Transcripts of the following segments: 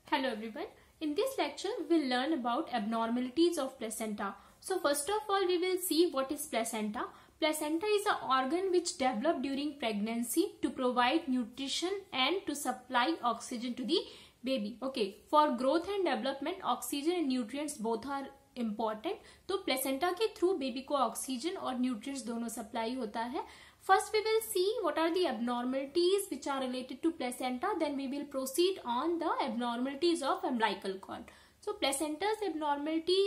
Hello everyone. In this lecture, we will learn about abnormalities of placenta. So first of all, we will see what is placenta. Placenta is an organ which develops during pregnancy to provide nutrition and to supply oxygen to the baby. Okay, for growth and development, oxygen and nutrients both are important. तो placenta के through baby को oxygen और nutrients दोनों supply होता है. First we will see what are the abnormalities which are related to placenta. Then we will proceed on the abnormalities of umbilical cord. So placenta's abnormality,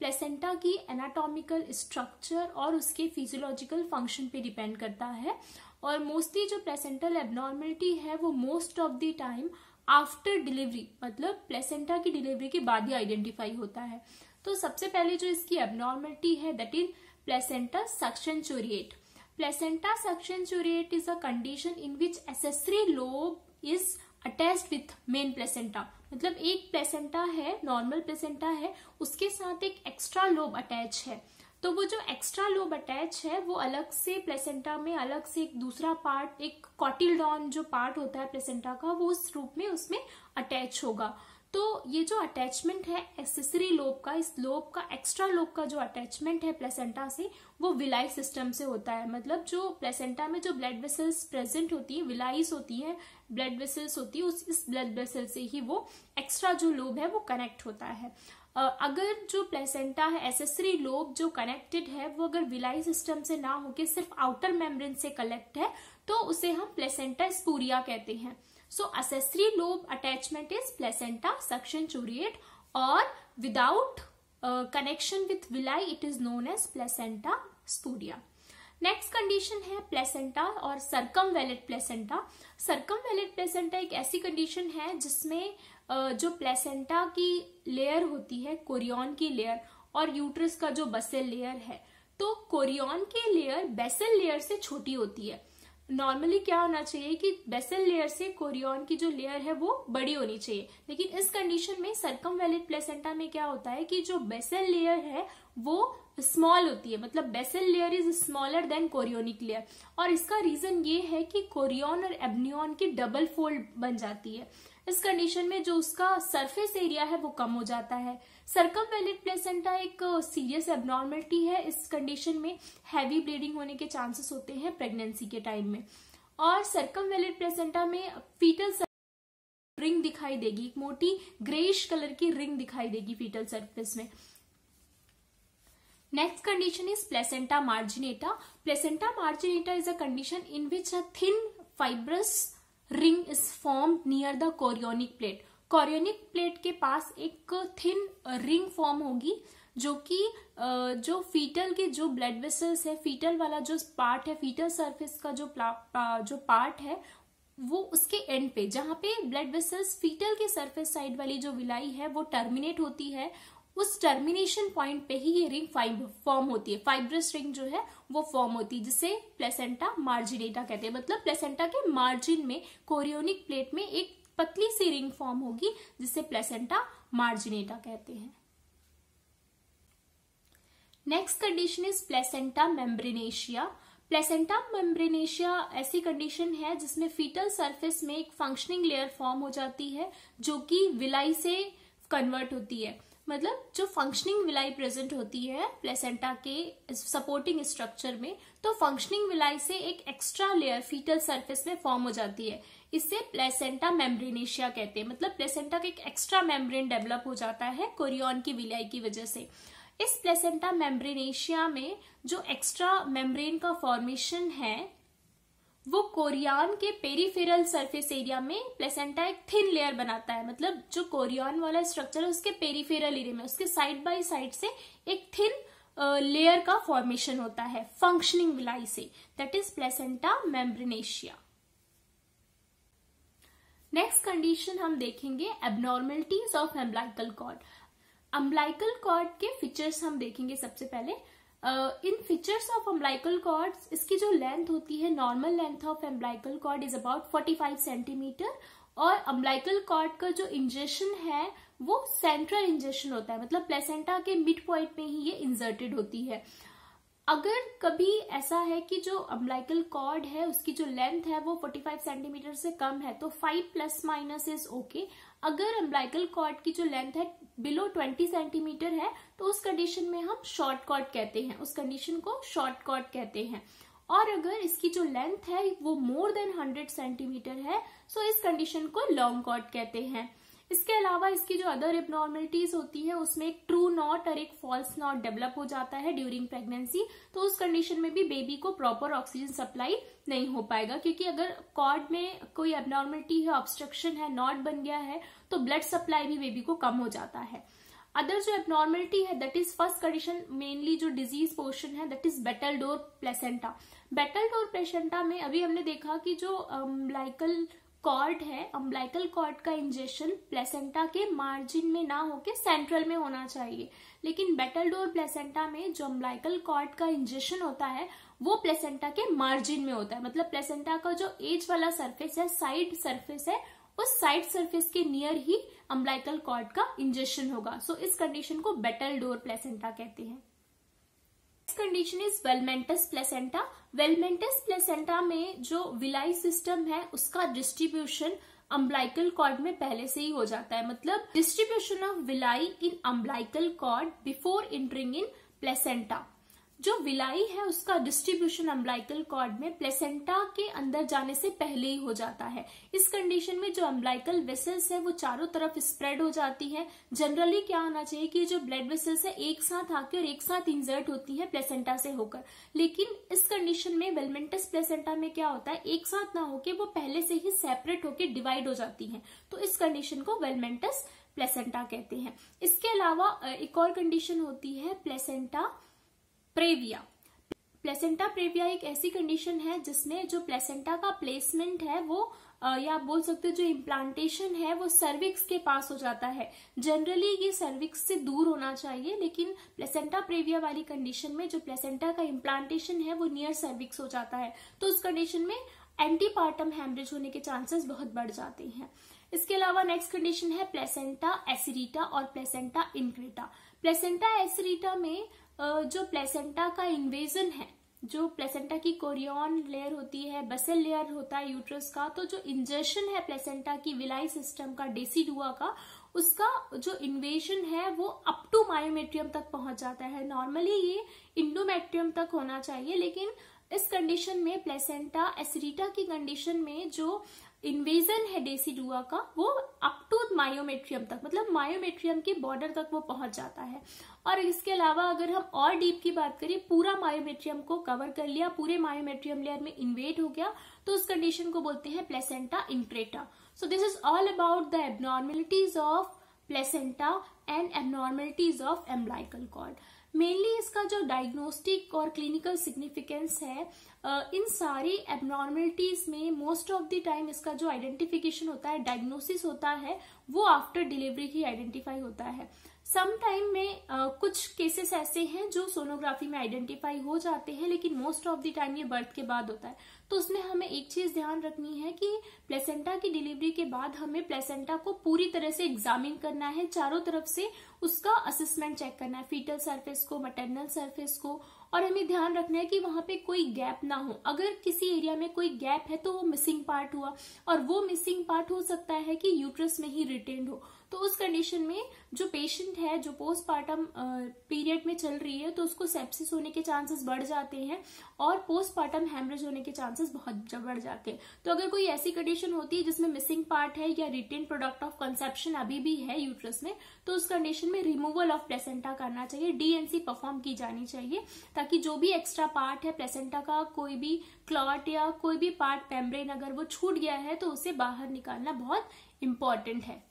placenta की anatomical structure और उसके physiological function पे depend करता है. और mostly जो placental abnormality है वो most of the time after delivery, मतलब प्लेसेंटा की डिलीवरी के बाद ही आइडेंटिफाई होता है. तो सबसे पहले जो इसकी एबनॉर्मलिटी है that is placenta succenturiate. Placenta succenturiate is a condition in which accessory lobe is attached with main placenta. मतलब एक प्लेसेंटा है, नॉर्मल प्लेसेंटा है, उसके साथ एक एक्स्ट्रा लोब अटैच है. तो वो जो एक्स्ट्रा लोब अटैच है वो अलग से प्लेसेंटा में अलग से एक दूसरा पार्ट, एक कॉटिलडॉन जो पार्ट होता है प्लेसेंटा का, वो उस रूप में उसमें अटैच होगा. तो ये जो अटैचमेंट है एक्सेसरी लोब का, इस लोब का, एक्स्ट्रा लोब का जो अटैचमेंट है प्लेसेंटा से वो विलाई सिस्टम से होता है. मतलब जो प्लेसेंटा में जो ब्लड वेसल्स प्रेजेंट होती है, विलाइस होती है, ब्लड वेसल्स होती है, इस ब्लड वेसल से ही वो एक्स्ट्रा जो लोब है वो कनेक्ट होता है. अगर जो प्लेसेंटा है, एसेसरी लोब जो कनेक्टेड है, वो अगर विलाई सिस्टम से ना होके सिर्फ आउटर मेम्ब्रेन से कलेक्ट है तो उसे हम प्लेसेंटा स्पूरिया कहते हैं. So accessory lobe attachment is placenta succenturiate और without connection with villi it is known as placenta spuria. Next condition है प्लेसेंटा और सर्कमवेलेट प्लेसेंटा. सर्कमवेलेट प्लेसेंटा एक ऐसी कंडीशन है जिसमें जो प्लेसेंटा की लेयर होती है, कोरियन की लेयर, और यूट्रस का जो बेसल लेयर है, तो कोरियन की लेयर बेसल लेयर से छोटी होती है. नॉर्मली क्या होना चाहिए कि बेसल लेयर से कोरियन की जो लेयर है वो बड़ी होनी चाहिए, लेकिन इस कंडीशन में सर्कमवेलेट प्लेसेंटा में क्या होता है कि जो बेसल लेयर है वो स्मॉल होती है. मतलब basal layer is smaller than chorionic layer. और इसका रीजन ये है कि कोरियन और एब्नियन की डबल फोल्ड बन जाती है. इस कंडीशन में जो उसका सरफेस एरिया है वो कम हो जाता है. सर्कमवेलेट प्लेसेंटा एक सीरियस एबनॉर्मलिटी है. इस कंडीशन में हैवी ब्लीडिंग होने के चांसेस होते हैं प्रेगनेंसी के टाइम में. और सर्कमवेलेट प्लेसेंटा में फीटल रिंग दिखाई देगी, एक मोटी ग्रेइश कलर की रिंग दिखाई देगी फीटल सरफेस में. Next condition is placenta marginata. Placenta marginata is a condition in which a thin fibrous ring is formed near the chorionic plate. Chorionic plate के पास एक thin ring form होगी जो कि जो फीटल के जो ब्लड वेसल्स है, फीटल वाला जो पार्ट है, फीटल सरफेस का जो पार्ट है, वो उसके एंड पे, जहां पे ब्लड वेसल्स फीटल के सरफेस साइड वाली जो विलाई है वो टर्मिनेट होती है, उस टर्मिनेशन पॉइंट पे ही ये रिंग फॉर्म होती है. फाइब्रस रिंग जो है वो फॉर्म होती है जिसे प्लेसेंटा मार्जिनेटा कहते हैं. मतलब प्लेसेंटा के मार्जिन में, कोरियोनिक प्लेट में एक पतली सी रिंग फॉर्म होगी जिसे प्लेसेंटा मार्जिनेटा कहते हैं. Next condition is placenta membranacea. Placenta membranacea ऐसी कंडीशन है जिसमें फीटल सरफेस में एक फंक्शनिंग लेयर फॉर्म हो जाती है जो कि विलाई से कन्वर्ट होती है. मतलब जो फंक्शनिंग विलाई प्रेजेंट होती है प्लेसेंटा के सपोर्टिंग स्ट्रक्चर में, तो फंक्शनिंग विलाई से एक एक्स्ट्रा लेयर फीटल सरफेस में फॉर्म हो जाती है. इससे प्लेसेंटा मेम्ब्रेनेशिया कहते हैं. मतलब प्लेसेंटा का एक एक्स्ट्रा मेम्ब्रेन डेवलप हो जाता है कोरियन की विलाई की वजह से. इस प्लेसेंटा मेम्ब्रेनेशिया में जो एक्स्ट्रा मेम्ब्रेन का फॉर्मेशन है वो कोरियन के पेरिफेरल सरफेस एरिया में प्लेसेंटा एक थिन लेयर बनाता है. मतलब जो कोरियन वाला स्ट्रक्चर है उसके पेरिफेरल एरिया में, उसके साइड बाय साइड से एक थिन लेयर का फॉर्मेशन होता है फंक्शनिंग विलाई से. That is placenta membranacea. Next condition हम देखेंगे abnormalities of umbilical cord. Umbilical cord के फीचर्स हम देखेंगे सबसे पहले. In features of umbilical cord, इसकी जो लेंथ होती है, normal length of umbilical cord is about 45 centimetre. और अम्बिलिकल कॉर्ड का जो इंजेक्शन है वो सेंट्रल इंजेक्शन होता है. मतलब प्लेसेंटा के मिड पॉइंट में ही ये इंसर्टेड होती है. अगर कभी ऐसा है कि जो अम्बिलिकल कॉर्ड है उसकी जो लेंथ है वो 45 सेंटीमीटर से कम है तो 5 प्लस माइनस इज ओके। अगर अम्बिलिकल कॉर्ड की जो लेंथ है बिलो 20 सेंटीमीटर है तो उस कंडीशन में हम शॉर्ट कॉर्ड कहते हैं, उस कंडीशन को शॉर्ट कॉर्ड कहते हैं। और अगर इसकी जो लेंथ है वो मोर देन 100 सेंटीमीटर है सो इस कंडीशन को लॉन्ग कॉर्ड कहते हैं। इसके अलावा इसकी जो अदर एबनॉर्मलिटीज होती है उसमें एक ट्रू नॉट और एक फॉल्स नॉट डेवलप हो जाता है ड्यूरिंग प्रेगनेंसी, तो उस कंडीशन में भी बेबी को प्रॉपर ऑक्सीजन सप्लाई नहीं हो पाएगा, क्योंकि अगर कॉर्ड में कोई एबनॉर्मलिटी है, ऑब्स्ट्रक्शन है, नॉट बन गया है तो ब्लड सप्लाई भी बेबी को कम हो जाता है। अदर जो एबनॉर्मलिटी है that is first condition, mainly जो डिजीज पोर्शन है दैट इज बेटलडोर प्लेसेंटा। बेटलडोर प्लेसेंटा में अभी हमने देखा कि जो अम्बिलिकल कॉर्ड है, अम्बिलिकल कॉर्ड का इंजेक्शन प्लेसेंटा के मार्जिन में ना होके सेंट्रल में होना चाहिए, लेकिन बेटलडोर प्लेसेंटा में जो अम्बिलिकल कॉर्ड का इंजेक्शन होता है वो प्लेसेंटा के मार्जिन में होता है। मतलब प्लेसेंटा का जो एज वाला सरफेस है, साइड सरफेस है, उस साइड सरफेस के नियर ही अम्बिलिकल कॉर्ड का इंजेक्शन होगा। सो इस कंडीशन को बेटलडोर प्लेसेंटा कहते हैं। Condition is velamentous placenta. Velamentous placenta में जो विलाई सिस्टम है उसका डिस्ट्रीब्यूशन अम्बिलिकल कॉर्ड में पहले से ही हो जाता है। मतलब distribution of villi in umbilical cord before entering in placenta. जो विलाई है उसका डिस्ट्रीब्यूशन अम्बिलिकल कॉर्ड में प्लेसेंटा के अंदर जाने से पहले ही हो जाता है। इस कंडीशन में जो अम्बिलिकल वेसल्स है वो चारों तरफ स्प्रेड हो जाती है। जनरली क्या होना चाहिए कि जो ब्लड वेसल्स है एक साथ आके और एक साथ इंसर्ट होती है प्लेसेंटा से होकर, लेकिन इस कंडीशन में वेलमेंटस प्लेसेंटा में क्या होता है, एक साथ ना होके वो पहले से ही सेपरेट होके डिवाइड हो जाती है, तो इस कंडीशन को वेलमेंटस प्लेसेंटा कहते हैं। इसके अलावा एक और कंडीशन होती है प्लेसेंटा प्रेविया। प्लेसेंटा प्रेविया एक ऐसी कंडीशन है जिसमें जो प्लेसेंटा का प्लेसमेंट है वो या आप बोल सकते हो जो इम्प्लांटेशन है वो सर्विक्स के पास हो जाता है। जनरली ये सर्विक्स से दूर होना चाहिए, लेकिन प्लेसेंटा प्रेविया वाली कंडीशन में जो प्लेसेंटा का इम्प्लांटेशन है वो नियर सर्विक्स हो जाता है, तो उस कंडीशन में एंटीपार्टम हैमरेज होने के चांसेस बहुत बढ़ जाते हैं। इसके अलावा नेक्स्ट कंडीशन है प्लेसेंटा एसिरिटा और प्लेसेंटा इनक्रेटा। प्लेसेंटा एसिरिटा में जो प्लेसेंटा का इन्वेजन है, जो प्लेसेंटा की कोरियन लेयर होती है, बेसल लेयर होता है यूट्रस का, तो जो इंजेक्शन है प्लेसेंटा की विलाई सिस्टम का, डेसिडुआ का, उसका जो इन्वेजन है वो अप टू मायोमेट्रियम तक पहुंच जाता है। नॉर्मली ये इंडोमेट्रियम तक होना चाहिए, लेकिन इस कंडीशन में प्लेसेंटा एसिरिटा की कंडीशन में जो इन्वेजन है डेसिडुआ का वो अप टू मायोमेट्रियम तक, मतलब मायोमेट्रियम के बॉर्डर तक वो पहुंच जाता है। और इसके अलावा अगर हम और डीप की बात करें, पूरा मायोमेट्रियम को कवर कर लिया, पूरे मायोमेट्रियम लेयर में इन्वेड हो गया, तो उस कंडीशन को बोलते हैं placenta increta. So this is all about the abnormalities of placenta and abnormalities of umbilical cord. Mainly इसका जो डायग्नोस्टिक और क्लिनिकल सिग्निफिकेंस है, इन सारी एबनॉर्मलिटीज में मोस्ट ऑफ द टाइम इसका जो आइडेंटिफिकेशन होता है, डायग्नोसिस होता है, वो आफ्टर डिलीवरी ही आइडेंटिफाई होता है। सम टाइम में कुछ केसेस ऐसे हैं जो सोनोग्राफी में आइडेंटिफाई हो जाते हैं, लेकिन मोस्ट ऑफ द टाइम ये बर्थ के बाद होता है। तो उसमें हमें एक चीज ध्यान रखनी है कि प्लेसेंटा की डिलीवरी के बाद हमें प्लेसेंटा को पूरी तरह से एग्जामिन करना है, चारों तरफ से उसका असेसमेंट चेक करना है, फीटल सरफेस को, मैटरनल सरफेस को, और हमें ध्यान रखना है कि वहां पे कोई गैप ना हो। अगर किसी एरिया में कोई गैप है तो वो मिसिंग पार्ट हुआ, और वो मिसिंग पार्ट हो सकता है कि यूट्रस में ही रिटेन्ड हो। तो उस कंडीशन में जो पेशेंट है जो पोस्टपार्टम पीरियड में चल रही है तो उसको सेप्सिस होने के चांसेस बढ़ जाते हैं और पोस्टपार्टम हैमरेज होने के चांसेस बहुत बढ़ जाते हैं। तो अगर कोई ऐसी कंडीशन होती है जिसमें मिसिंग पार्ट है या रिटेन प्रोडक्ट ऑफ कंसेप्शन अभी भी है यूट्रस में, तो उस कंडीशन में रिमूवल ऑफ प्लेसेंटा करना चाहिए, डीएनसी परफॉर्म की जानी चाहिए, ताकि जो भी एक्स्ट्रा पार्ट है प्लेसेंटा का, कोई भी क्लॉट या कोई भी पार्ट मेम्ब्रेन अगर वो छूट गया है तो उसे बाहर निकालना बहुत इंपॉर्टेंट है।